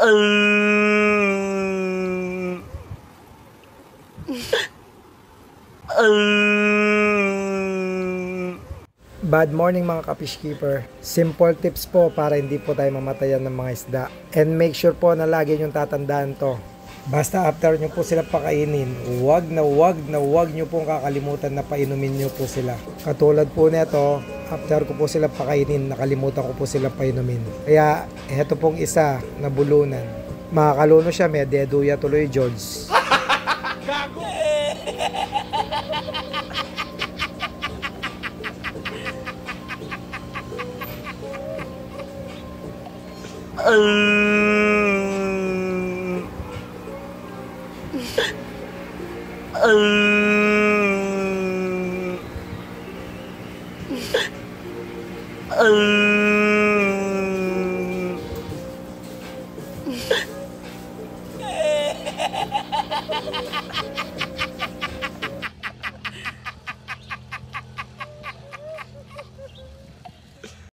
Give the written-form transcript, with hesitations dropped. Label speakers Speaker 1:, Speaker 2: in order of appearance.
Speaker 1: Bad morning mga ka-fish keeper. Simple tips po para hindi po tayo mamatayan ng mga isda. And make sure po na lagi nyo tatandaan to. Basta after nyo po sila pakainin, wag nyo pong kakalimutan na painumin nyo po sila. Katulad po nito, after ko po sila pakainin, nakalimutan ko po sila painumin. Kaya eto pong isa na bulunan. Makakaluno siya, may deduya tuloy George. Gago!